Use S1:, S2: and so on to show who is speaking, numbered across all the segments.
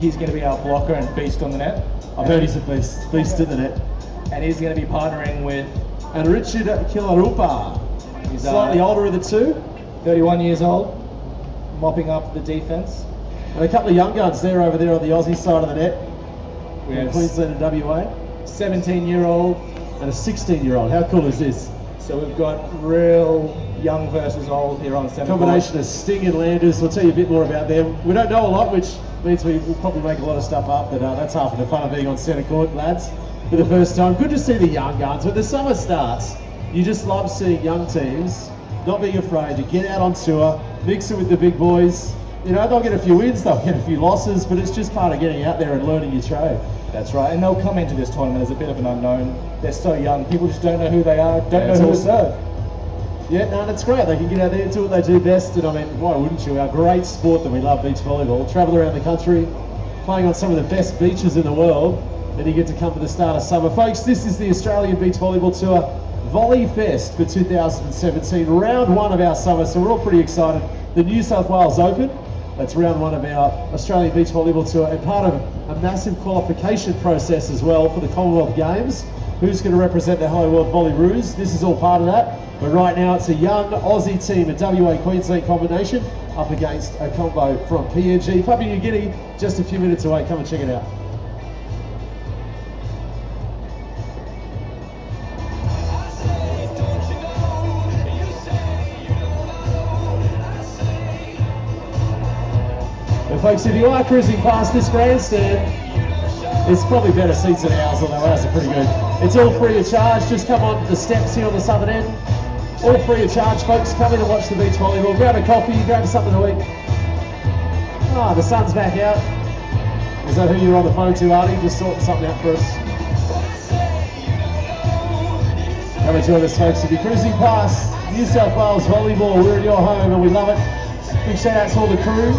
S1: He's going to be our blocker and beast on the net.
S2: I've heard he's a beast in the net.
S1: And he's going to be partnering with
S2: Richard Kilarupa. He's slightly older of the two.
S1: 31 years old, mopping up the defense.
S2: And a couple of young guns there over there on the Aussie side of the net.
S1: We have
S2: Queensland and WA.
S1: 17-year-old
S2: and a 16-year-old. How cool is this?
S1: So we've got real young versus old here on centre.
S2: Combination of Sting and Landers. We'll tell you a bit more about them. We don't know a lot, which means we will probably make a lot of stuff up, but that's half of the fun of being on centre court, lads, for the first time. Good to see the young guns. When the summer starts, you just love seeing young teams not being afraid to get out on tour, mix it with the big boys. You know, they'll get a few wins, they'll get a few losses, but it's just part of getting out there and learning your trade.
S1: That's right, and they'll come into this tournament as a bit of an unknown. They're so young, people just don't know who they are, don't know who to serve.
S2: Yeah, no, that's great. They can get out there and do what they do best, and I mean, why wouldn't you? Our great sport that we love, beach volleyball. Travel around the country, playing on some of the best beaches in the world, and you get to come for the start of summer. Folks, this is the Australian Beach Volleyball Tour Volley Fest for 2017, round one of our summer, so we're all pretty excited. The New South Wales Open, that's round one of our Australian Beach Volleyball Tour, and part of a massive qualification process as well for the Commonwealth Games. Who's going to represent the Hello World Volleyroo? This is all part of that. But right now it's a young Aussie team, a WA Queensland combination, up against a combo from PNG. Papua New Guinea, just a few minutes away. Come and check it out. Well, folks, if you are cruising past this grandstand, it's probably better seats than ours, although ours are pretty good. It's all free of charge. Just come on the steps here on the southern end. All free of charge, folks. Come in and watch the beach volleyball. Grab a coffee, grab something to eat. Ah, the sun's back out. Is that who you're on the phone to, Artie? Just sorting something out for us. Come and join us, folks. If you're cruising past New South Wales Volleyball, we're in your home and we love it. Big shout out to all the crew.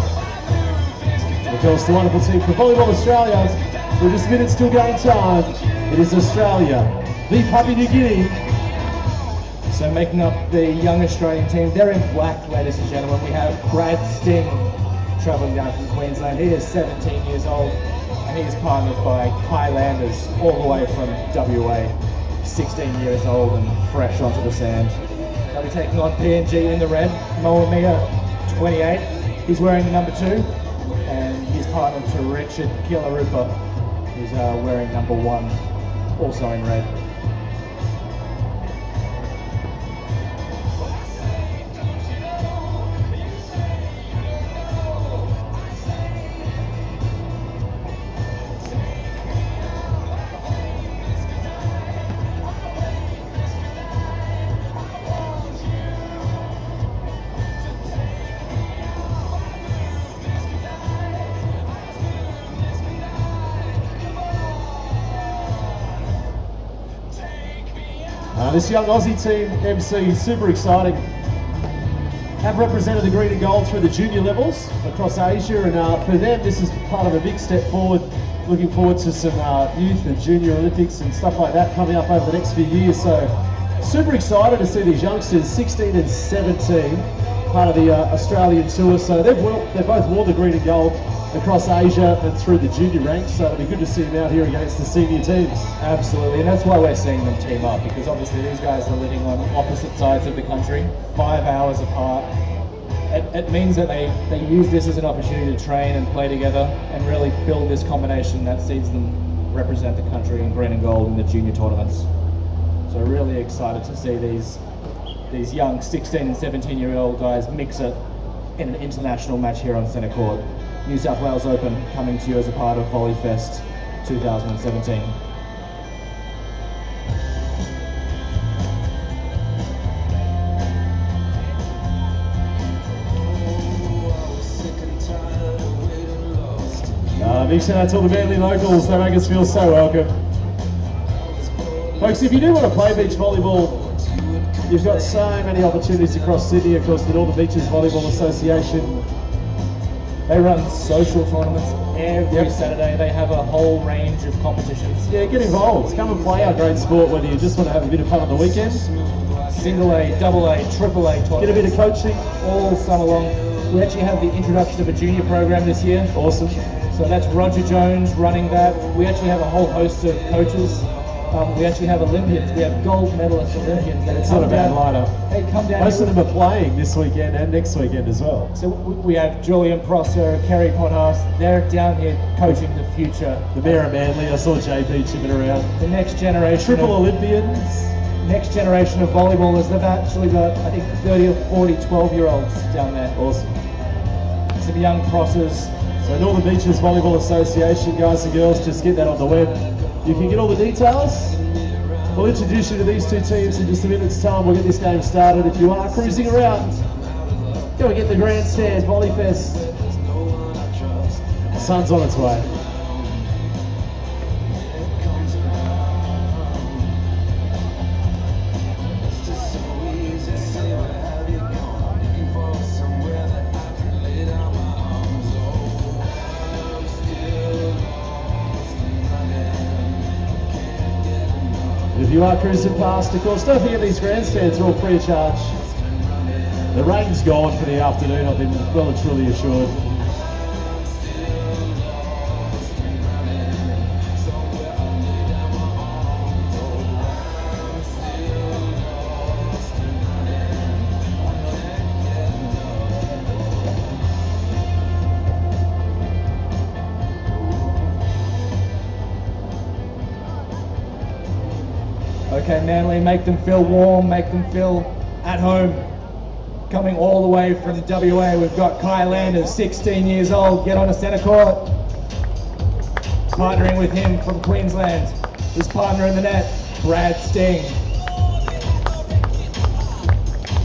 S2: And of course, the wonderful team for Volleyball Australia. We're just minutes till game time. It is Australia, the Papua New Guinea.
S1: So making up the young Australian team, they're in black, ladies and gentlemen. We have Brad Sting travelling down from Queensland. He is 17 years old and he is partnered by KIL all the way from WA, 16 years old and fresh onto the sand. They'll be taking on PNG in the red, MEA 28. He's wearing number 2 and he's partnered to Richard Kilarupa, who's wearing number 1, also in red.
S2: This young Aussie team, MC, super exciting. Have represented the green and gold through the junior levels across Asia, and for them this is part of a big step forward. Looking forward to some youth and junior Olympics and stuff like that coming up over the next few years. So super excited to see these youngsters, 16 and 17, part of the Australian tour. So they both wore the green and gold across Asia and through the junior ranks, so it'll be good to see them out here against the senior teams.
S1: Absolutely, and that's why we're seeing them team up, because obviously these guys are living on opposite sides of the country, 5 hours apart. It means that they use this as an opportunity to train and play together and really build this combination that sees them represent the country in green and gold in the junior tournaments. So really excited to see these young 16 and 17-year-old guys mix it in an international match here on centre court. New South Wales Open coming to you as a part of Volley Fest 2017.
S2: Big shout out to all the Manly locals, they make us feel so welcome. Folks, if you do want to play beach volleyball, you've got so many opportunities across Sydney. Of course, the Northern Beaches Volleyball Association.
S1: They run social tournaments every Saturday. They have a whole range of competitions.
S2: Yeah, get involved. Come and play our great sport, whether you just want to have a bit of fun on the weekend.
S1: Single A, double A, triple A tournaments.
S2: Get a bit of coaching.
S1: All summer long. We actually have the introduction of a junior program this year.
S2: Awesome.
S1: So that's Roger Jones running that. We actually have a whole host of coaches. We actually have Olympians. We have gold medalist Olympians.
S2: It's not a bad lineup.
S1: They come down.
S2: Most of them are playing this weekend and next weekend as well.
S1: So we have Julian Prosser, Kerry Potthast. They're down here coaching the future.
S2: The Mayor of Manly, I saw JP chipping around.
S1: The next generation.
S2: Triple Olympians.
S1: Next generation of volleyballers. They've actually got, I think, 30 or 40 12-year-olds down there.
S2: Awesome.
S1: Some young Prossers.
S2: So Northern Beaches Volleyball Association, guys and girls, just get that on the web. You can get all the details. We'll introduce you to these two teams in just a minute's time. We'll get this game started. If you are cruising around, go and get the grandstand, Volleyfest. The sun's on its way. If you are cruising past, of course, don't forget these grandstands are all free of charge. The rain's gone for the afternoon, I've been well and truly assured.
S1: Okay, Manly, make them feel warm, make them feel at home. Coming all the way from WA, we've got Kai Landers, 16 years old, get on a centre court. Partnering with him from Queensland, his partner in the net, Brad Sting.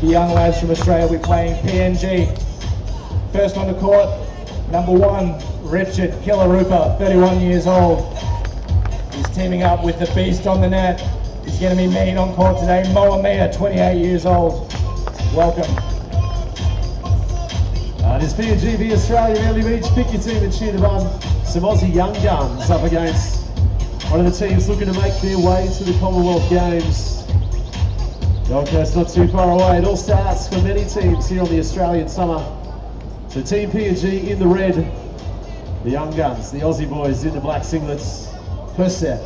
S1: The young lads from Australia will be playing PNG. First on the court, number 1, Richard Kilarupa, 31 years old. He's teaming up with the beast on the net. He's going to be mean on court today. MEA, 28 years old. Welcome.
S2: This PNG v Australia, Manly Beach. Pick your team and cheer them on. Some Aussie young guns up against one of the teams looking to make their way to the Commonwealth Games. Gold Coast not too far away. It all starts for many teams here on the Australian summer. So Team PNG in the red. The young guns, the Aussie boys in the black singlets. First set,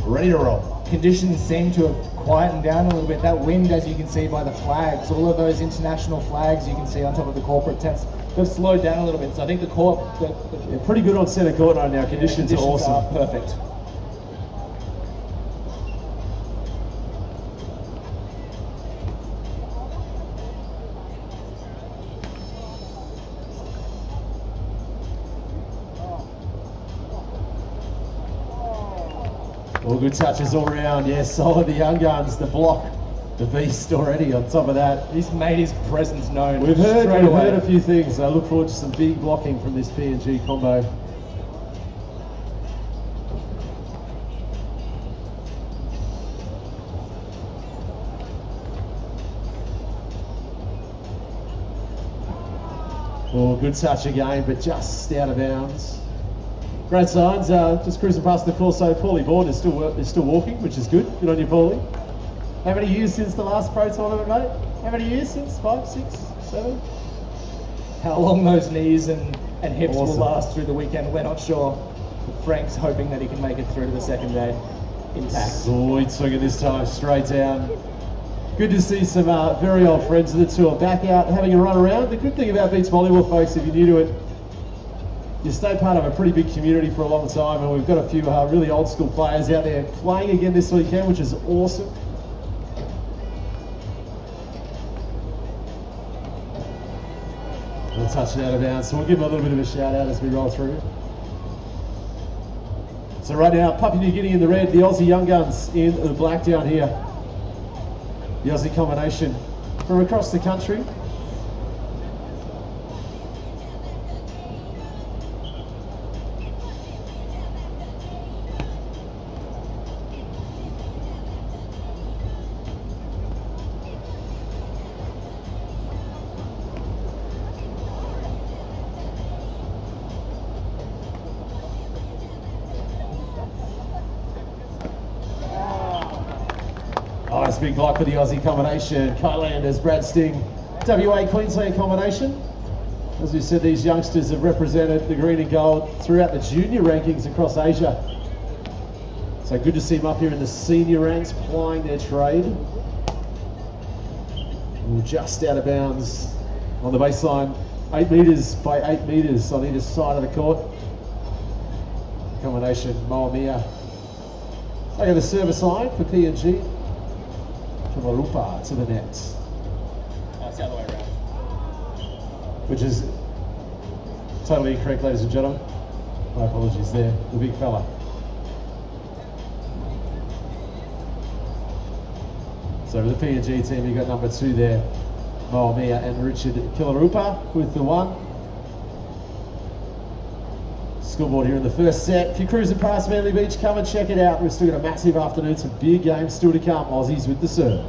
S2: ready to roll.
S1: Conditions seem to have quietened down a little bit. That wind, as you can see by the flags, all of those international flags you can see on top of the corporate tents, they've slowed down a little bit. So I think the court...
S2: They're pretty good on centre court right now. Conditions are awesome.
S1: Are perfect.
S2: All good touches all round. Yes, solid. The young guns, the block, the beast already on top of that.
S1: He's made his presence known.
S2: We've heard a few things. I look forward to some big blocking from this PNG combo. Oh, good touch again, but just out of bounds. Great signs, just cruising past the Corso. Paulie Bourne is still walking, which is good. Good on you, Paulie. How many years since the last pro tournament, mate? How many years since? 5, 6, 7?
S1: How long those knees and hips
S2: Awesome.
S1: will last through the weekend, we're not sure. But Frank's hoping that he can make it through to the second day intact.
S2: Sweet swinging this time, straight down. Good to see some very old friends of the tour back out having a run around. The good thing about beach volleyball, folks, if you're new to it, you stay part of a pretty big community for a long time, and we've got a few really old school players out there playing again this weekend, which is awesome. We'll touch it out of bounds, so we'll give them a little bit of a shout out as we roll through. So right now, Papua New Guinea in the red, the Aussie Young Guns in the black down here. The Aussie combination from across the country. Nice big block for the Aussie combination. Kai Landers, Brad Sting, WA Queensland combination. As we said, these youngsters have represented the green and gold throughout the junior rankings across Asia. So good to see them up here in the senior ranks plying their trade. We're just out of bounds on the baseline. 8 metres by 8 metres on either side of the court. Combination MEA. Look at the service line for PNG. Kilarupa to the net.
S1: It's the other way around.
S2: Which is totally incorrect, ladies and gentlemen. My apologies there, the big fella. So with the PNG team, you've got number 2 there, MEA and Richard Kilarupa with the 1. Scoreboard here in the first set. If you're cruising past Manly Beach, come and check it out. We've still got a massive afternoon, some big games still to come. Aussies with the serve.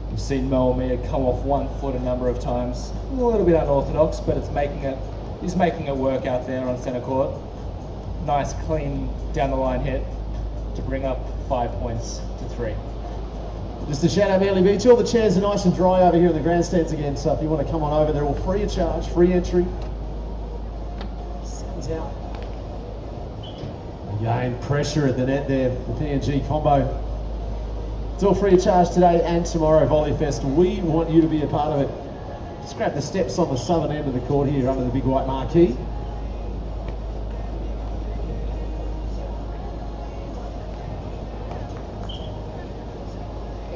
S1: We've seen MEA come off 1 foot a number of times. A little bit unorthodox, but he's making it work out there on centre court. Nice, clean, down the line hit to bring up 5 points to 3.
S2: Just a shout out Manly Beach. All the chairs are nice and dry over here in the grandstands again, so if you want to come on over, they're all free of charge, free entry. Sun's out. Again, pressure at the net there, the PNG combo. It's all free of charge today and tomorrow, Volley Fest. We want you to be a part of it. Just grab the steps on the southern end of the court here under the big white marquee.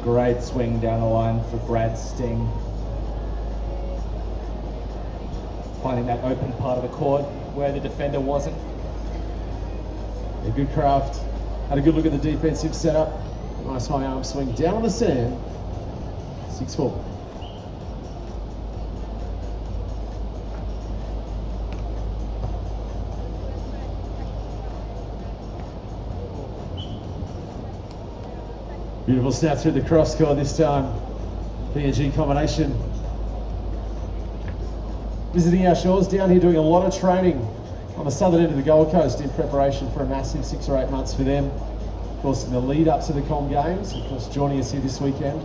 S1: Great swing down the line for Brad Sting. Finding that open part of the court where the defender wasn't.
S2: A good craft. Had a good look at the defensive setup. Nice high arm swing down on the sand. 6-4. Beautiful snap through the cross court this time. PNG combination. Visiting our shores down here, doing a lot of training on the southern end of the Gold Coast in preparation for a massive 6 or 8 months for them. Of course, in the lead up to the Com Games, of course, joining us here this weekend.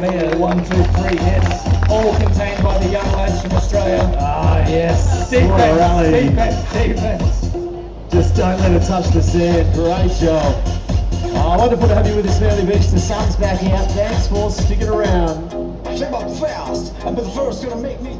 S1: MEA, 1, 2, 3 hits, all contained by the young lads from Australia.
S2: Ah, yes.
S1: Defense.
S2: Just don't let it touch the sand. Great job. Wonderful to have you with us, Manly Beach. The sun's back out. Thanks for sticking around.
S3: Came up fast, and the first gonna make me.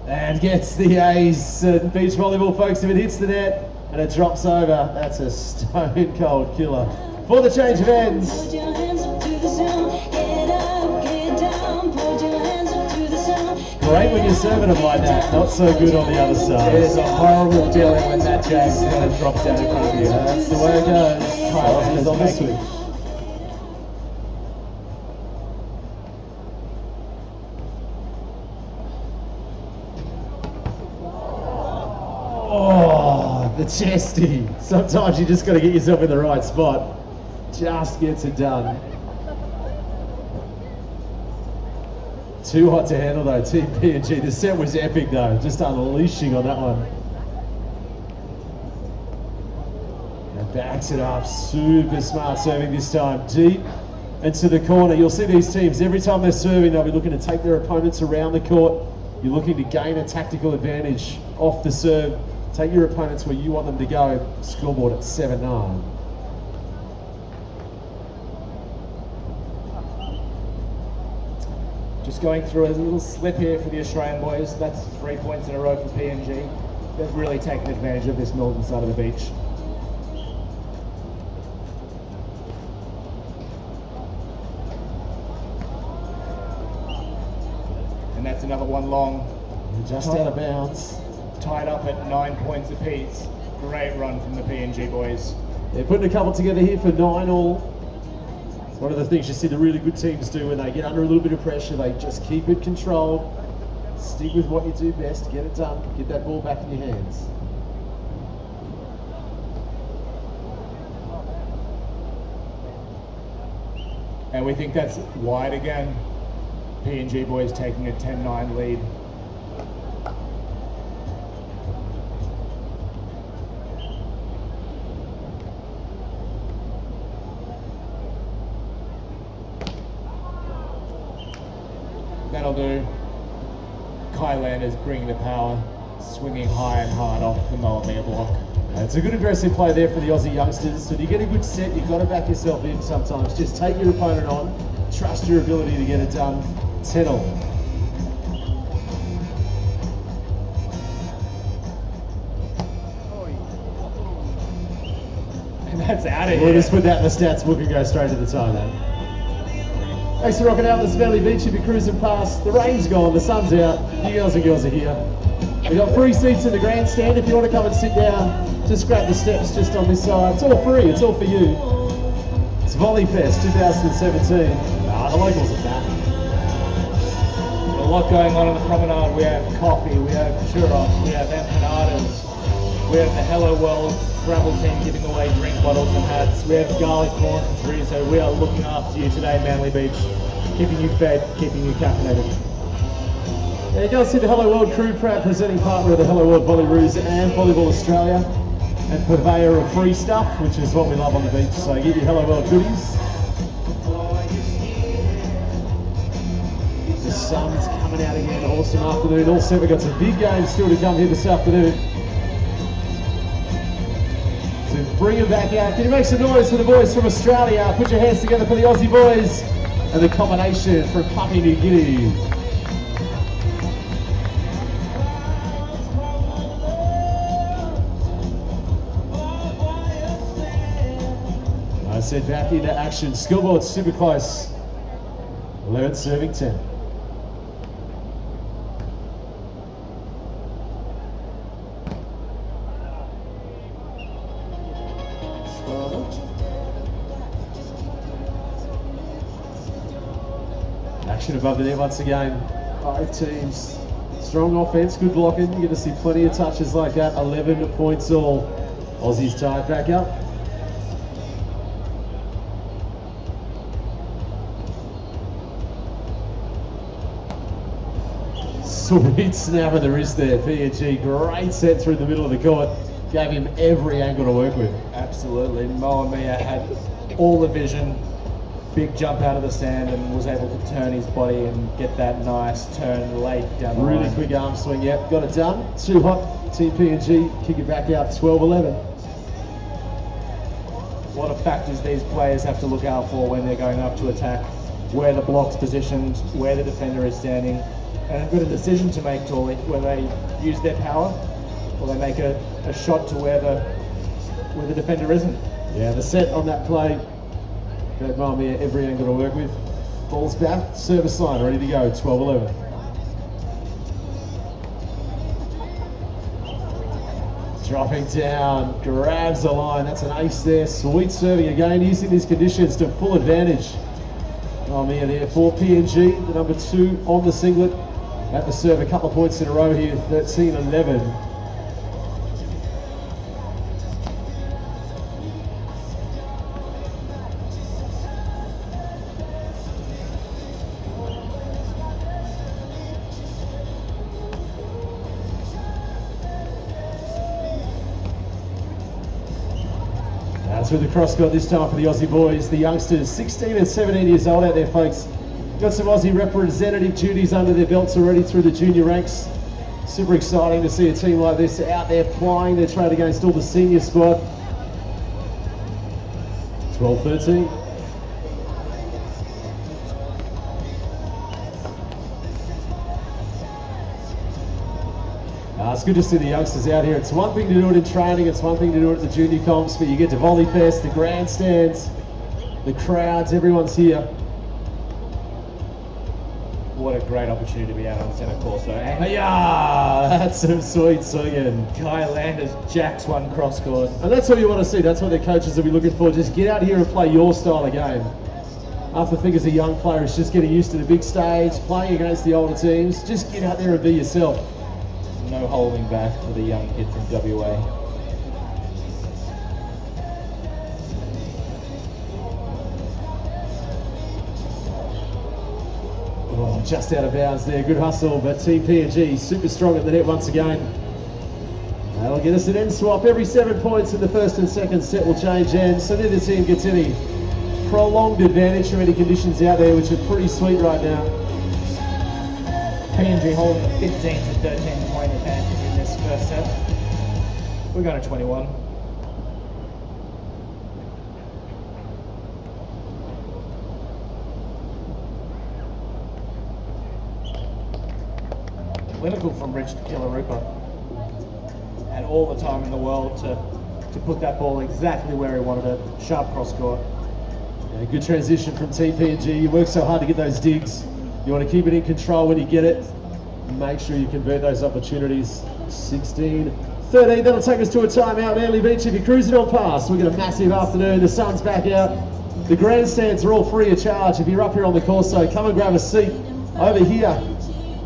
S2: And gets the ace. Beach volleyball, folks, if it hits the net and it drops over, that's a stone cold killer. For the change of ends.
S4: Put your hands up to the sound, get up, get down, put your hands up to the sound.
S2: Great when you're serving them like that, not so good on the other side.
S1: It is a horrible feeling when that jag's kind of drops down in front of you.
S2: That's the way it goes. Well, on this week. Oh, the chesty. Sometimes you just got to get yourself in the right spot. Just gets it done. Too hot to handle though, Team PNG. The set was epic though, just unleashing on that one. And backs it up, super smart serving this time. Deep into the corner. You'll see these teams, every time they're serving, they'll be looking to take their opponents around the court. You're looking to gain a tactical advantage off the serve. Take your opponents where you want them to go. Scoreboard at 7-9.
S1: Just going through a little slip here for the Australian boys. That's 3 points in a row for PNG. They've really taken advantage of this northern side of the beach. And that's another one long.
S2: Just out of bounds.
S1: Tied up at 9 points apiece. Great run from the PNG boys.
S2: They're putting a couple together here for 9 all. It's one of the things you see the really good teams do when they get under a little bit of pressure. They just keep it controlled. Stick with what you do best. Get it done. Get that ball back in your hands.
S1: And we think that's wide again. PNG boys taking a 10-9 lead. That'll do. KIL is bringing the power, swinging high and hard off the MEA block.
S2: It's a good aggressive play there for the Aussie youngsters. When you get a good set, you've got to back yourself in sometimes. Just take your opponent on, trust your ability to get it done. 10 all.
S1: And that's out of here.
S2: We'll just put that in the stats book and go straight to the time then. Thanks for rocking out this Valley Beach. If you're cruising past, the rain's gone, the sun's out. You girls and girls are here. We've got free seats in the grandstand. If you want to come and sit down, just grab the steps just on this side. It's all free, it's all for you. It's Volley Fest 2017. The locals are back.
S1: A lot going on the promenade. We have coffee, we have churros, we have empanadas, we have the Hello World travel team giving away drink bottles and hats, we have garlic corn and chorizo. We are looking after you today, Manly Beach, keeping you fed, keeping you caffeinated.
S2: Yeah, you guys see the Hello World crew, proud presenting partner of the Hello World Volleyroos and Volleyball Australia, and purveyor of free stuff, which is what we love on the beach. So get your Hello World goodies. The sun's coming out again, awesome afternoon. Also, we've got some big games still to come here this afternoon. So bring them back out. Can you make some noise for the boys from Australia? Put your hands together for the Aussie boys and the combination from Papua New Guinea. I said back into action. Scoreboard super close. 11 serving 10. Action above the net once again. 5 teams. Strong offense, good blocking. You're going to see plenty of touches like that. 11 points all. Aussies tied back up. Sweet snap of the wrist there, PNG. Great set through the middle of the court. Gave him every angle to work with.
S1: Absolutely. MEA had all the vision. Big jump out of the sand and was able to turn his body and get that nice turn late down the line.
S2: Really quick arm swing, yep. Got it done. Too hot. Team PNG kick it back out 12-11.
S1: A lot of factors these players have to look out for when they're going up to attack. Where the block's positioned, where the defender is standing. And they've got a decision to make, Torley, whether they use their power or they make a shot to where the defender isn't.
S2: Yeah, the set on that play gave MEA every angle to work with. Ball's back, service line, ready to go, 12-11. Dropping down, grabs the line, that's an ace there. Sweet serving again, using these conditions to full advantage. MEA there for PNG, the number 2 on the singlet. At the serve, a couple of points in a row here, 13-11. Through the cross court this time for the Aussie boys, the youngsters, 16 and 17 years old out there, folks. Got some Aussie representative duties under their belts already through the junior ranks. Super exciting to see a team like this out there plying their trade against all the senior squad. 12-13. It's good to see the youngsters out here. It's one thing to do it in training, it's one thing to do it at the junior comps, but you get to Volley Fest, the grandstands, the crowds, everyone's here.
S1: What a great opportunity to be out on the centre court. So,
S2: Yeah, that's some sweet swinging.
S1: Kai Landers jacks one cross court.
S2: And that's what you want to see. That's what the coaches will be looking for. Just get out here and play your style of game. Half the thing as a young player is just getting used to the big stage, playing against the older teams. Just get out there and be yourself.
S1: No holding back for the young kid from WA.
S2: Oh, just out of bounds there. Good hustle, but Team PNG super strong at the net once again. That'll get us an end swap. Every 7 points in the first and second set will change ends, so neither team gets any prolonged advantage from any conditions out there, which are pretty sweet right now.
S1: PNG holding a 15 to 13 point advantage in this first set. We're going to 21. Clinical from Richard Kilarupa. Had all the time in the world to put that ball exactly where he wanted it. Sharp cross court.
S2: Yeah, good transition from Team PNG. You work so hard to get those digs. You want to keep it in control when you get it. Make sure you convert those opportunities. 16-13. That'll take us to a timeout. Manly Beach, if you're cruising on past, we've got a massive afternoon. The sun's back out. The grandstands are all free of charge. If you're up here on the course, so come and grab a seat over here.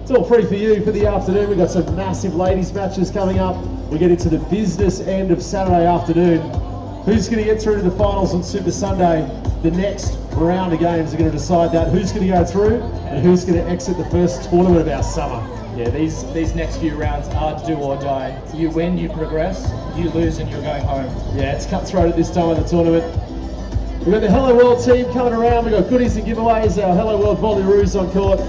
S2: It's all free for you for the afternoon. We've got some massive ladies matches coming up. We get into the business end of Saturday afternoon. Who's going to get through to the finals on Super Sunday? The next round of games are going to decide that. Who's going to go through and who's going to exit the first tournament of our summer.
S1: Yeah, these next few rounds are do or die. You win, you progress. You lose, and you're going home.
S2: Yeah, it's cutthroat at this time of the tournament. We've got the Hello World team coming around. We've got goodies and giveaways. Our Hello World Volleyroos on court.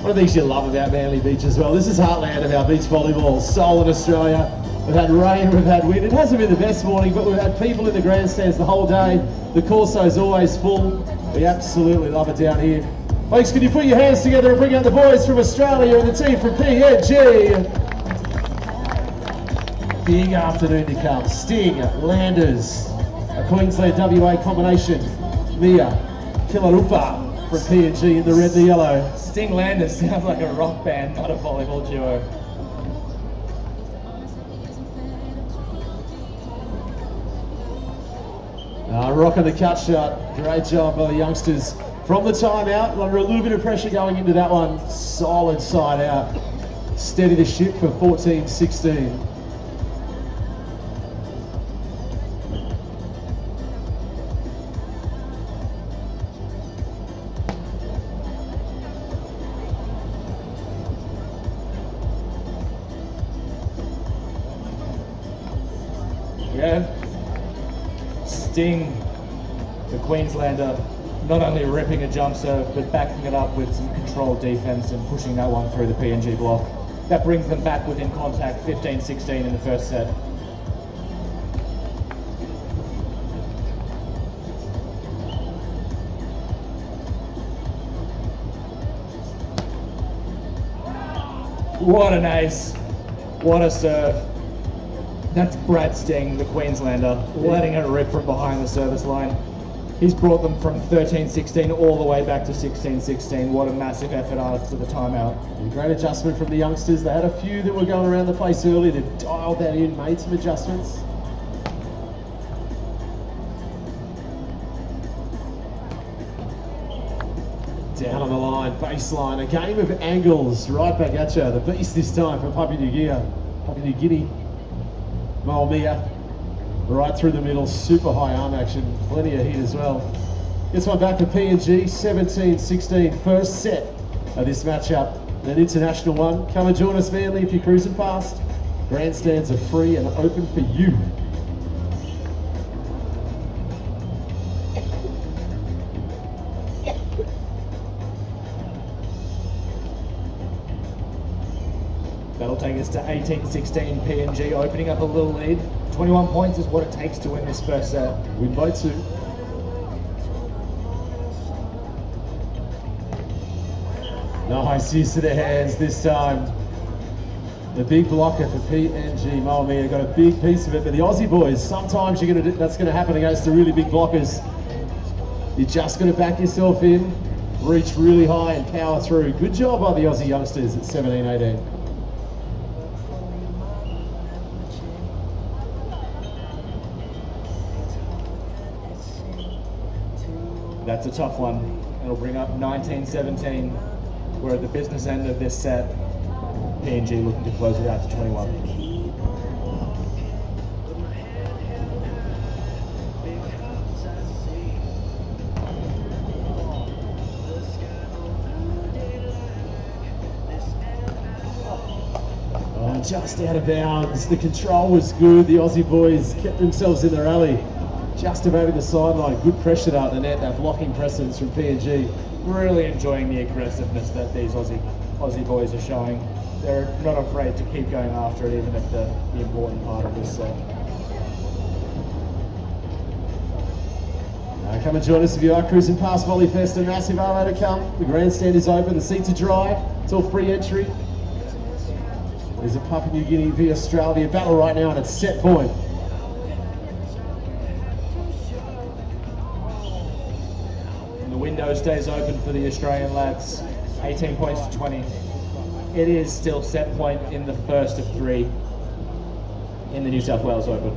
S2: One of the things you love about Manly Beach as well, this is heartland of our beach volleyball, Seoul in Australia. We've had rain, we've had wind. It hasn't been the best morning, but we've had people in the grandstands the whole day. The Corso's always full. We absolutely love it down here. Folks, can you put your hands together and bring out the boys from Australia and the team from PNG? Big afternoon to come. Sting, Landers, a Queensland WA combination. MEA, Kilarupa from PNG in the red and the yellow.
S1: Sting Landers sounds like a rock band, not a volleyball duo.
S2: Rocking the cut shot. Great job by the youngsters. From the timeout, under a little bit of pressure going into that one. Solid side out. Steady the ship for 14-16.
S1: Yeah. Sting, the Queenslander, not only ripping a jump serve, but backing it up with some controlled defense and pushing that one through the PNG block. That brings them back within contact, 15-16 in the first set. What an ace. What a serve. That's Brad Sting, the Queenslander, letting it rip from behind the service line. He's brought them from 13-16 all the way back to 16-16. What a massive effort after the timeout.
S2: A great adjustment from the youngsters. They had a few that were going around the place early. They've dialed that in, made some adjustments. Down on the line, baseline, a game of angles, right back at you. The beast this time from Papua New Guinea. MEA, right through the middle, super high arm action, plenty of heat as well. Gets one back for PNG, 17-16, first set of this matchup. An international one. Come and join us, Manly, if you're cruising past. Grandstands are free and open for you.
S1: That'll take us to 18-16 PNG, opening up a little lead. 21 points is what it takes to win this first set.
S2: Win by 2. Nice use of the hands this time. The big blocker for PNG, MEA got a big piece of it, but the Aussie boys, sometimes that's going to happen against the really big blockers. You just got to back yourself in, reach really high and power through. Good job by the Aussie youngsters at 17-18.
S1: That's a tough one. It'll bring up 19-17. We're at the business end of this set. PNG looking to close it out to 21.
S2: Oh, just out of bounds. The control was good. The Aussie boys kept themselves in their alley. Just about in the sideline. Good pressure out the net. That blocking presence from PNG.
S1: Really enjoying the aggressiveness that these Aussie boys are showing. They're not afraid to keep going after it, even at the important part of this set.
S2: Come and join us if you are cruising past Volley Fest. A massive armada to come. The grandstand is open. The seats are dry. It's all free entry. There's a Papua New Guinea v Australia battle right now, and it's set point.
S1: And the window stays open for the Australian lads. 18 points to 20. It is still set point in the first of 3 in the New South Wales Open.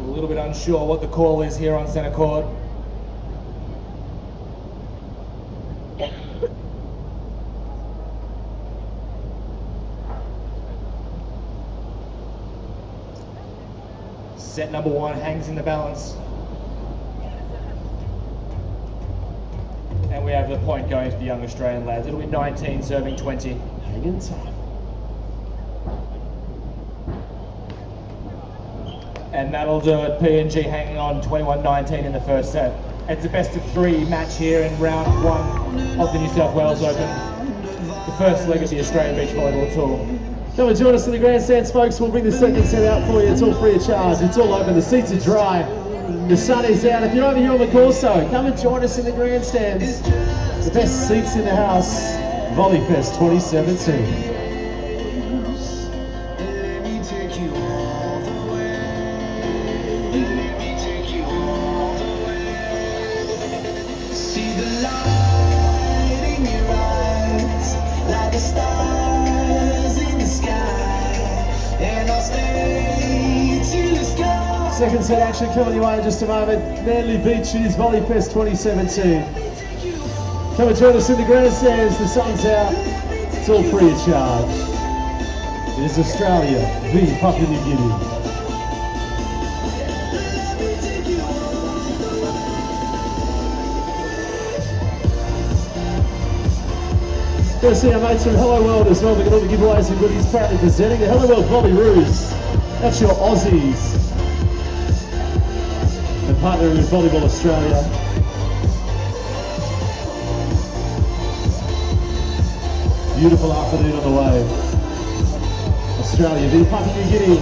S1: A little bit unsure what the call is here on centre court. Set number 1 hangs in the balance. And we have the point going to the young Australian lads. It'll be 19 serving 20.
S2: Hanging tough.
S1: And that'll do it. PNG hanging on 21-19 in the first set. It's a best of 3 match here in round 1 of the New South Wales Open. The first leg of the Australian Beach Volleyball Tour.
S2: Come and join us in the grandstands, folks. We'll bring the second set out for you. It's all free of charge. It's all open. The seats are dry. The sun is out. If you're over here on the Corso, come and join us in the grandstands. The best seats in the house. Volley Fest 2017. Second set action coming your way in just a moment. Manly Beach, it is Volley Fest 2017. Come and join us in the grandstands. The sun's out. It's all free of charge. It is Australia v Papua New Guinea. Got to see our mates from Hello World as well. We've got all the giveaways and goodies proudly presenting the Hello World Volley Roos. That's your Aussies. And partnering with Volleyball Australia. Beautiful afternoon on the way. Australia v Papua New Guinea.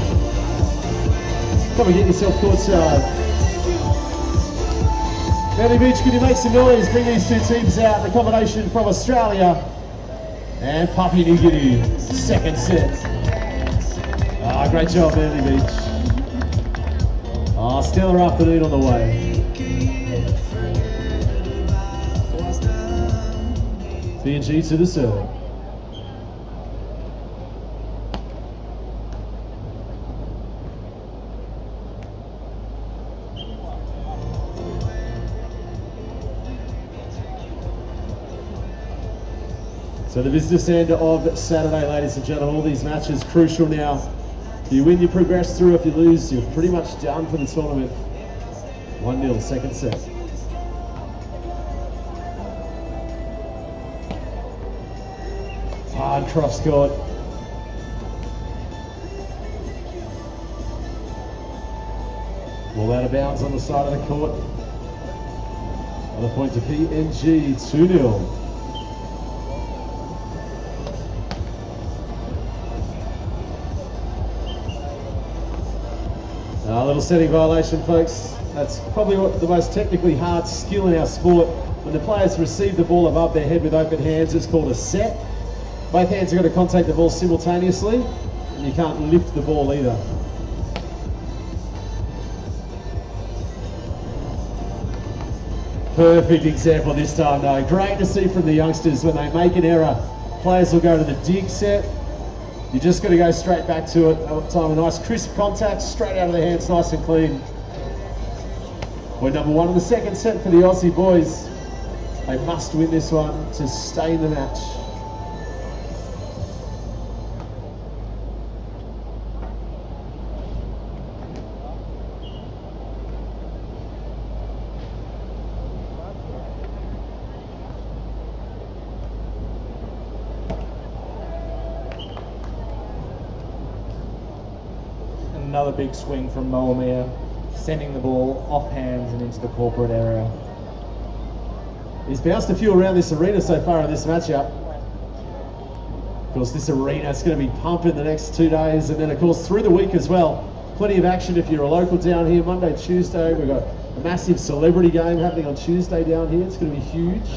S2: Come and get yourself courtside. Manly Beach, can you make some noise? Bring these 2 teams out. The combination from Australia and Papua New Guinea. Second set. Great job, Manly Beach. Stellar afternoon on the way. PNG to the serve. So the business end of Saturday, ladies and gentlemen. All these matches crucial now. If you win, you progress through. If you lose, you're pretty much done for the tournament. 1-0, second set. Hard cross court. Ball out of bounds on the side of the court. Another point to PNG, 2-0. A little setting violation, folks. That's probably the most technically hard skill in our sport. When the players receive the ball above their head with open hands, it's called a set. Both hands are going to contact the ball simultaneously, and you can't lift the ball either. Perfect example this time though. Great to see from the youngsters when they make an error. Players will go to the dig set. You just got to go straight back to it. Time a nice crisp contact, straight out of the hands, nice and clean. Point number 1 in the second set for the Aussie boys. They must win this one to stay in the match.
S1: Another big swing from MEA, sending the ball off hands and into the corporate area.
S2: He's bounced a few around this arena so far in this matchup. Of course, this arena is going to be pumping the next 2 days, and then of course through the week as well. Plenty of action if you're a local down here. Monday, Tuesday, we've got a massive celebrity game happening on Tuesday down here. It's going to be huge.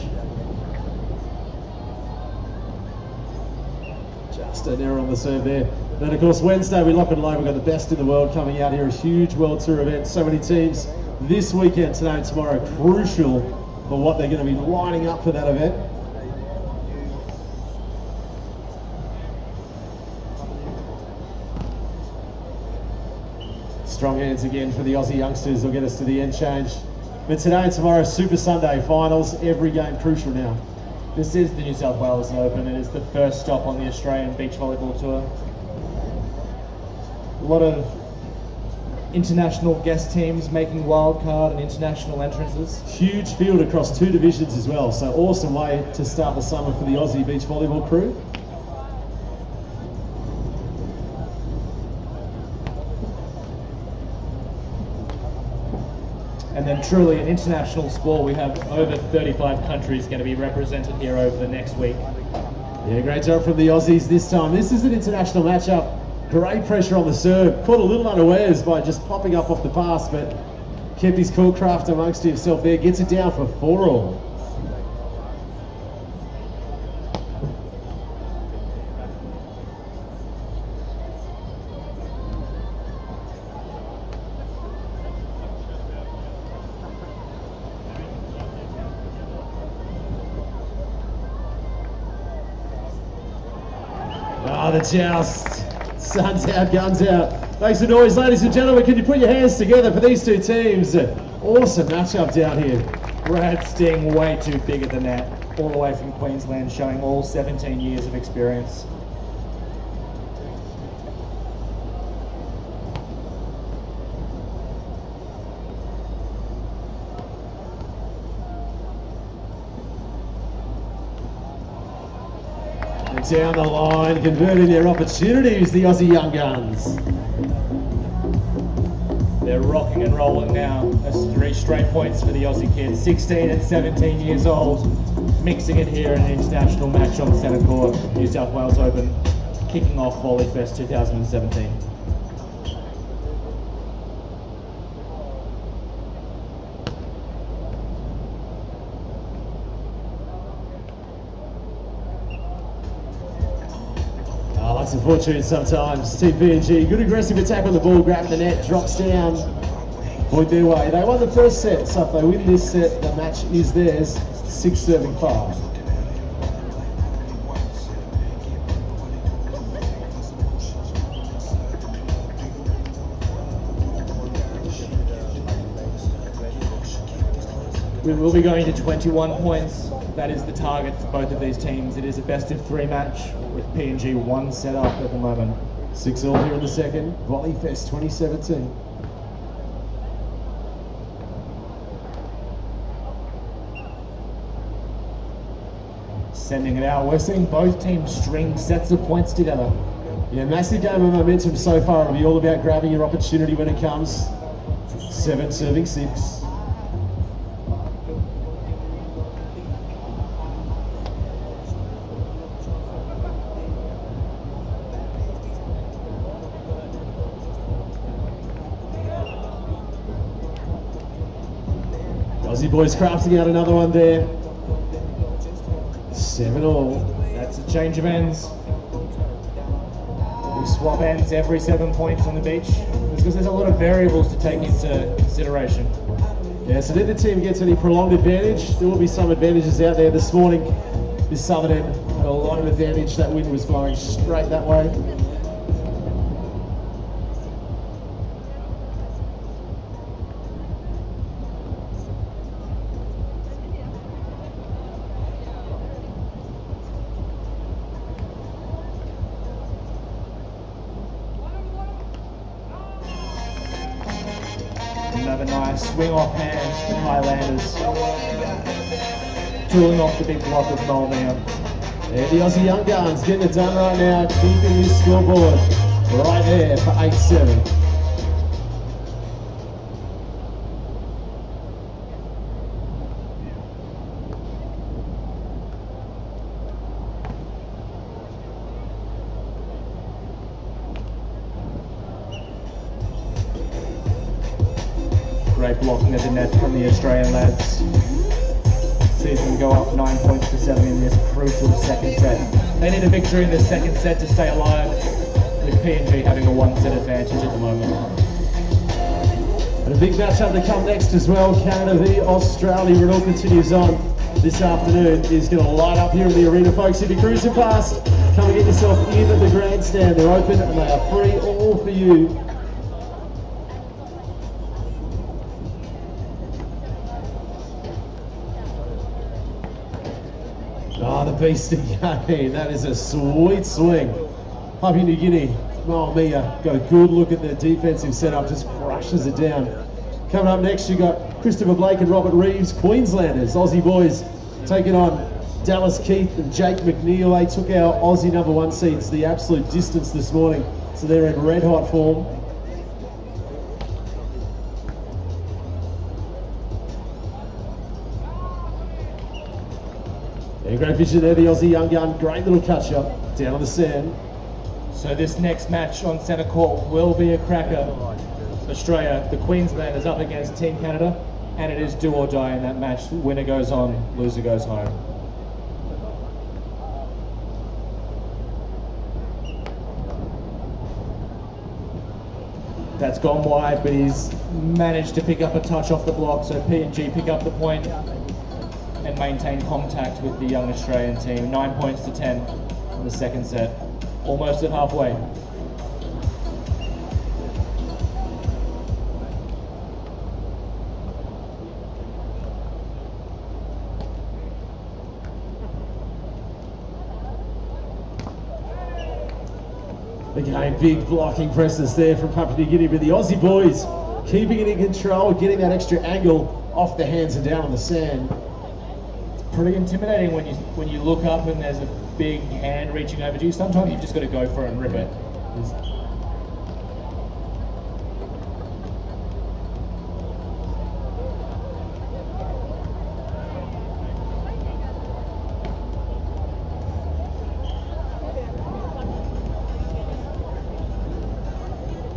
S2: Just an error on the serve there. Then of course Wednesday we lock and load. We've got the best in the world coming out here, a huge World Tour event. So many teams this weekend, today and tomorrow, crucial for what they're going to be lining up for that event. Strong hands again for the Aussie youngsters. Will get us to the end change. But today and tomorrow, Super Sunday finals. Every game crucial now.
S1: This is the New South Wales Open. It is the first stop on the Australian Beach Volleyball Tour. A lot of international guest teams making wildcard and international entrances.
S2: Huge field across 2 divisions as well, so awesome way to start the summer for the Aussie beach volleyball crew.
S1: And then truly an international sport. We have over 35 countries going to be represented here over the next week.
S2: Yeah, great job from the Aussies this time. This is an international matchup. Great pressure on the serve. Caught a little unawares by just popping up off the pass, but kept his cool craft amongst himself there. Gets it down for 4-all. Ah, the joust. Sun's out, guns out. Thanks for noise, ladies and gentlemen. Can you put your hands together for these 2 teams? Awesome matchup down here.
S1: Brad Sting way too big at the net, all the way from Queensland, showing all 17 years of experience.
S2: Down the line, converting their opportunities, the Aussie Young Guns.
S1: They're rocking and rolling now. That's 3 straight points for the Aussie kids. 16 and 17 years old, mixing it here in an international match on Centre Court, New South Wales Open, kicking off VolleyFest 2017.
S2: Lots of fortune sometimes. Team PNG, good aggressive attack on the ball, grabbing the net, drops down, point their way. They won the first set, so if they win this set, the match is theirs, 6-5.
S1: We will be going to 21 points. That is the target for both of these teams. It is a best-of-3 match with PNG 1 set up at the moment.
S2: 6-all here in the second. VolleyFest 2017.
S1: Sending it out. We're seeing both teams string sets of points together.
S2: Yeah, massive game of momentum so far. It'll be all about grabbing your opportunity when it comes. 7 serving 6. Aussie boys crafting out another one there. 7-all.
S1: That's a change of ends. We swap ends every 7 points on the beach because there's a lot of variables to take into consideration.
S2: Yeah, so if the team gets any prolonged advantage, there will be some advantages out there this morning. This southern end had a lot of advantage. That wind was blowing straight that way.
S1: Another nice swing off hands for Highlanders. Tooling off the big block of MEA.
S2: Yeah, the Aussie Young Guns getting it done right now, keeping this scoreboard right there for 8-7.
S1: Great blocking at the net from the Australian lads. Sees them go up 9 points to 7 in this crucial second set. They need a victory in the second set to stay alive, with PNG having a 1-set advantage at the moment.
S2: And a big matchup to come next as well, Canada v Australia. It all continues on this afternoon. Is going to light up here in the arena, folks. If you're cruising past, come and get yourself in at the grandstand. They're open and they are free, all for you. Oh, the beast again. That is a sweet swing. Papua New Guinea, oh, MEA, got a good look at the defensive setup, just crushes it down. Coming up next, you got Christopher Blake and Robert Reeves, Queenslanders, Aussie boys, taking on Dallas Keith and Jake McNeil. They took our Aussie #1 seeds the absolute distance this morning, so they're in red hot form. Yeah, great vision there, the Aussie Young Gun. Great little catch up down on the sand.
S1: So this next match on centre court will be a cracker. Australia, the Queenslanders up against Team Canada, and it is do or die in that match. Winner goes on, loser goes home. That's gone wide, but he's managed to pick up a touch off the block, so PNG pick up the point and maintain contact with the young Australian team. 9 points to 10 in the second set, almost at halfway.
S2: Again, big blocking presses there from Papua New Guinea, but the Aussie boys keeping it in control, getting that extra angle off the hands and down on the sand.
S1: Pretty intimidating when you look up and there's a big hand reaching over to you. Sometimes you've just got to go for it and rip it.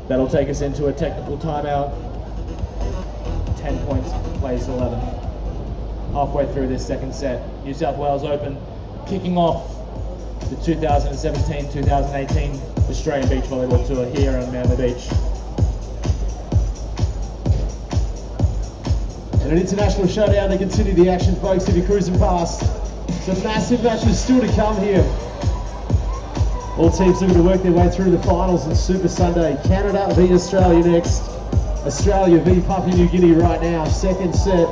S1: That'll take us into a technical timeout. 10 points, plays 11. Halfway through this second set, New South Wales Open kicking off the 2017-2018 Australian Beach Volleyball Tour here on Miami Beach.
S2: And an international showdown to continue the action, folks, if you're cruising past. So massive matches still to come here. All teams looking to work their way through the finals in Super Sunday. Canada v Australia next. Australia v Papua New Guinea right now, second set.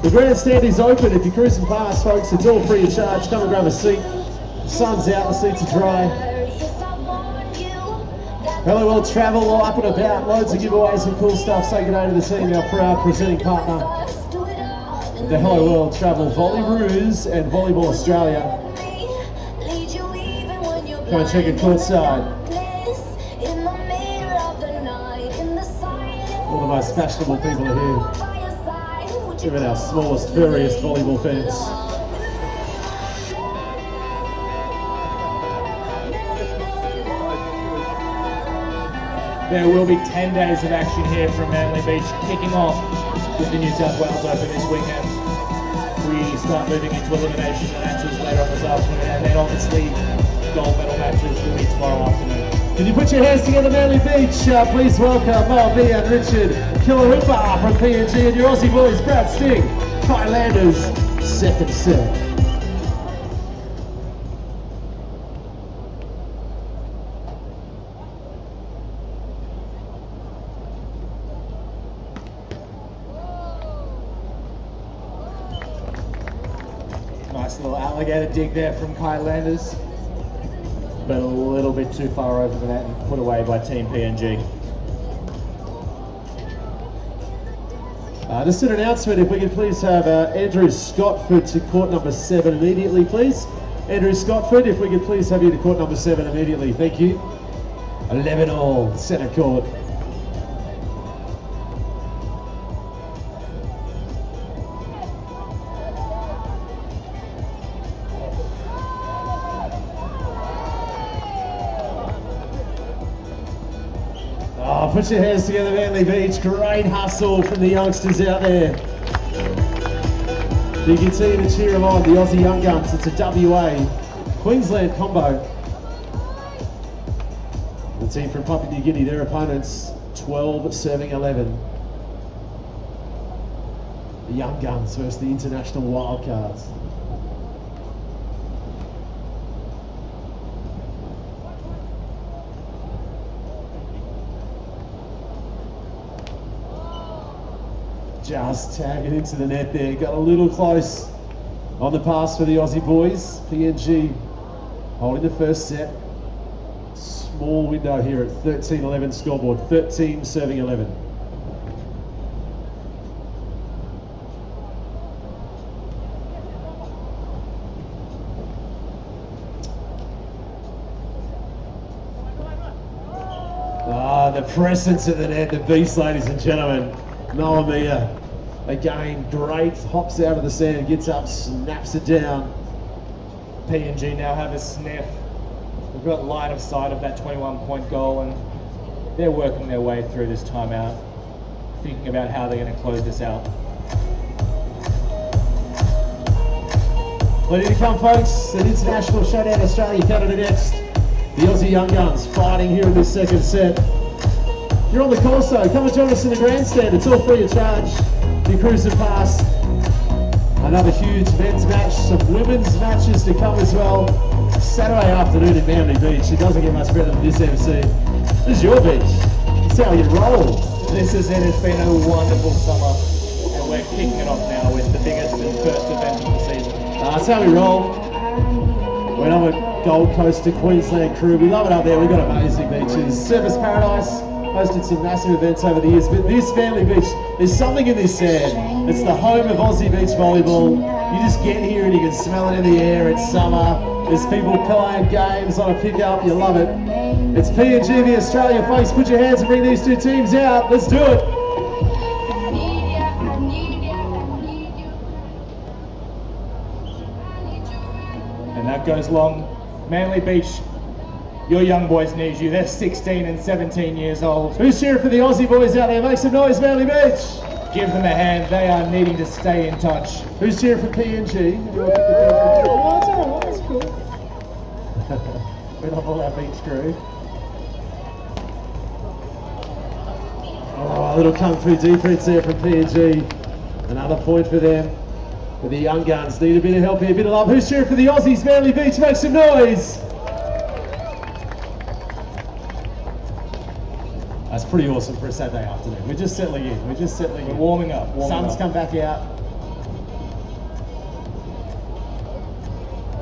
S2: The grandstand is open. If you're cruising past, folks, it's all free of charge. Come and grab a seat. The sun's out, the seats are dry. Hello World Travel, all up and about. Loads of giveaways and cool stuff. Say good day to the team, our proud presenting partner. The Hello World Travel Volleyball and Volleyball Australia. Come and check it courtside. All the most fashionable people are here. Even our smallest, furriest volleyball fans.
S1: There will be 10 days of action here from Manly Beach, kicking off with the New South Wales Open this weekend. We start moving into elimination matches later on this afternoon, and then obviously gold medal matches will be tomorrow afternoon.
S2: Can you put your hands together, Manly Beach? Please welcome MEA and Richard Kilarupa from PNG and your Aussie boys, Brad Sting, KIL Landers, second set.
S1: Nice little alligator dig there from KIL Landers, but a little bit too far over the net and put away by Team PNG.
S2: Just an announcement, if we could please have Andrew Scottford to court number 7 immediately, please. Andrew Scottford, if we could please have you to court number 7 immediately, thank you. 11 all, centre court. Oh, put your hands together, Manly Beach. Great hustle from the youngsters out there. You can see the cheer them on, the Aussie Young Guns. It's a WA Queensland combo. The team from Papua New Guinea, their opponents, 12 serving 11. The Young Guns versus the International Wildcards. Just tagging into the net there, got a little close on the pass for the Aussie boys. PNG holding the first set. Small window here at 13-11 scoreboard, 13 serving 11. The presence of the net, the beast, ladies and gentlemen. MEA, again, great, hops out of the sand, gets up, snaps it down.
S1: PNG now have a sniff. We've got line of sight of that 21-point goal, and they're working their way through this timeout, thinking about how they're going to close this out.
S2: Ready to come, folks. An international showdown, Australia, Canada next. The Aussie Young Guns fighting here in this second set. You're on the course though, come and join us in the grandstand, it's all free of charge. You're cruising past. Another huge men's match, some women's matches to come as well. Saturday afternoon in Manly Beach, it doesn't get much better than this MC. This is your beach, it's how you roll.
S1: This is it, it's been a wonderful summer, and we're kicking it off now with the biggest and first event of the season.
S2: That's how we roll. When I'm a Gold Coast to Queensland crew, we love it up there, we've got amazing beaches. Surfers Paradise, hosted some massive events over the years, but this Manly Beach, there's something in this sand. It's the home of Aussie beach volleyball. You just get here and you can smell it in the air. It's summer. There's people playing games on a pickup. You love it. It's PNG v Australia, folks. Put your hands and bring these two teams out. Let's do it.
S1: And that goes long. Manly Beach, your young boys need you. They're 16 and 17 years old.
S2: Who's cheering for the Aussie boys out there? Make some noise, Manly Beach.
S1: Give them a hand. They are needing to stay in touch.
S2: Who's cheering for PNG? Oh, that's all right. That's cool. We're not all our beach crew. Oh, a little kung fu defense there from PNG. Another point for them. But the Young Guns need a bit of help here, a bit of love. Who's cheering for the Aussies? Manly Beach, make some noise. That's pretty awesome for a Saturday afternoon. We're just settling in. We're
S1: warming up.
S2: Sun's come back out.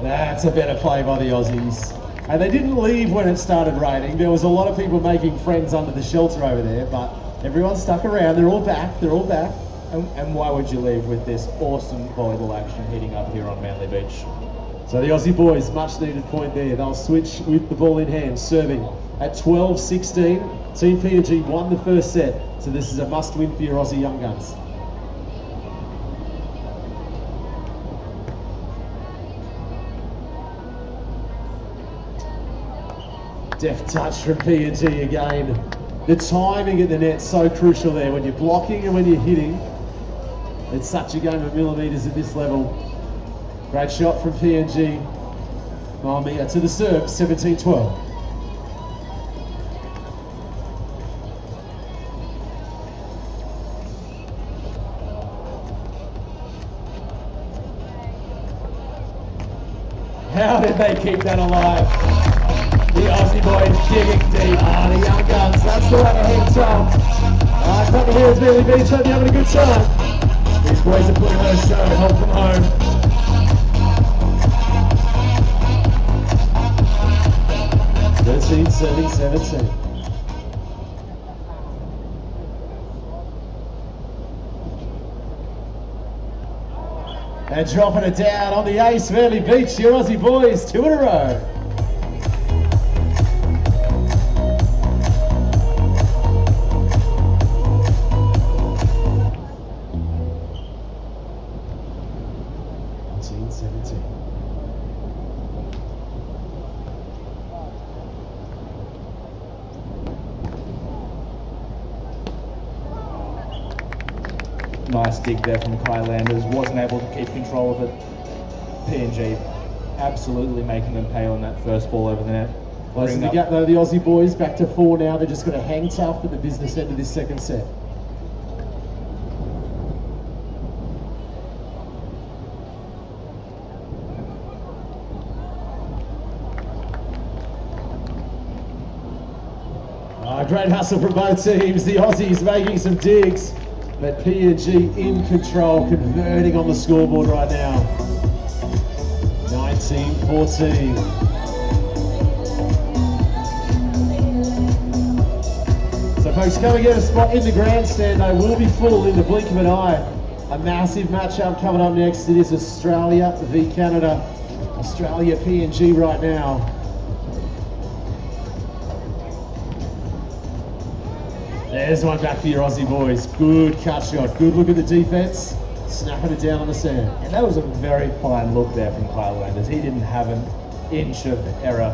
S2: That's a better play by the Aussies. And they didn't leave when it started raining. There was a lot of people making friends under the shelter over there, but everyone stuck around. They're all back.
S1: And why would you leave with this awesome volleyball action heating up here on Manly Beach?
S2: So the Aussie boys, much needed point there. They'll switch with the ball in hand, serving at 12-16. Team PNG won the first set, so this is a must-win for your Aussie Young Guns. Deft touch from PNG again. The timing at the net's so crucial there when you're blocking and when you're hitting. It's such a game of millimetres at this level. Great shot from PNG. MEA to the serve, 17-12.
S1: How did they keep that alive? The Aussie boys digging deep.
S2: Ah, the young guns, that's the way to hang tough. Alright, couple here is Merely Beach, hope you're having a good time.
S1: These boys are putting on a show, help from home.
S2: Serving 17. And dropping it down on the ace, Merely Beach, your Aussie boys, 2 in a row.
S1: Nice dig there from KIL Landers, wasn't able to keep control of it. PNG absolutely making them pay on that first ball over the net.
S2: Closing the gap though, the Aussie boys back to 4 now. They're just going to hang tough at the business end of this second set. Great hustle from both teams. The Aussies making some digs, but PNG in control, converting on the scoreboard right now. 19-14. So folks, come and get a spot in the grandstand. They will be full in the blink of an eye. A massive matchup coming up next. It is Australia v Canada. Australia PNG right now. There's one back for your Aussie boys. Good cut shot. Good look at the defense. Snapping it down on the sand.
S1: And that was a very fine look there from KIL Landers. He didn't have an inch of error.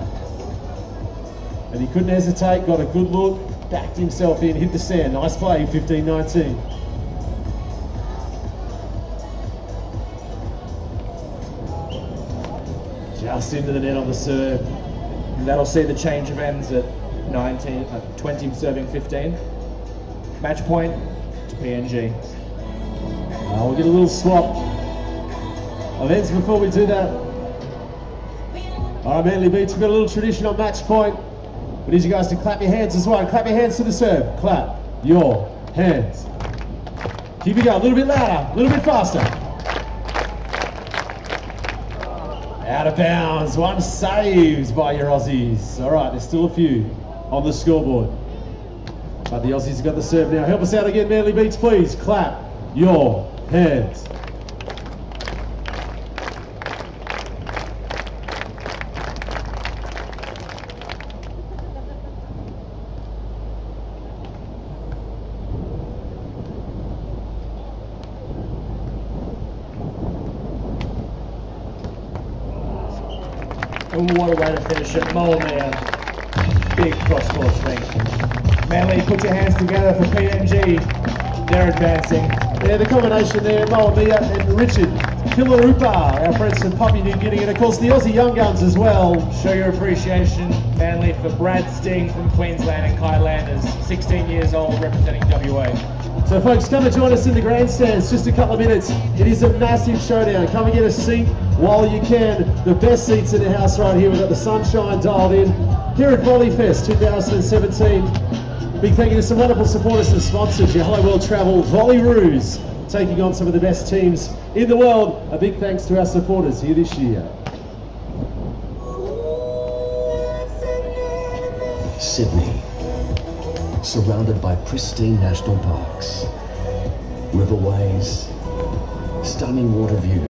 S2: And he couldn't hesitate. Got a good look. Backed himself in. Hit the sand. Nice play. 15-19. Just into the net on the serve.
S1: And that'll see the change of ends at 20 serving 15. Match point to PNG.
S2: We'll get a little swap of ends before we do that. All right, Manly Beach, we've got a little tradition on match point. We need you guys to clap your hands as well. Clap your hands to the serve. Clap your hands. Keep it going. A little bit louder. A little bit faster. Out of bounds. One saved by your Aussies. All right, there's still a few on the scoreboard. But the Aussies have got the serve now. Help us out again, Manly Beach, please. Clap your hands.
S1: And what a way to finish it. MEA. Big cross-court swing. Manly, put your hands together for PNG. They're advancing.
S2: Yeah, the combination there, MEA and Richard Kilarupa, our friends from Papua New Guinea, and of course the Aussie Young Guns as well.
S1: Show your appreciation, Manly, for Brad Sting from Queensland and KIL Landers, 16 years old, representing WA.
S2: So folks, come and join us in the grandstands, just a couple of minutes. It is a massive showdown. Come and get a seat while you can. The best seats in the house right here. We've got the sunshine dialed in here at Volley Fest 2017. Big thank you to some wonderful supporters and sponsors. Your Hello World Travel, Volley Roos, taking on some of the best teams in the world. A big thanks to our supporters here this year.
S5: Sydney, surrounded by pristine national parks, riverways, stunning water views.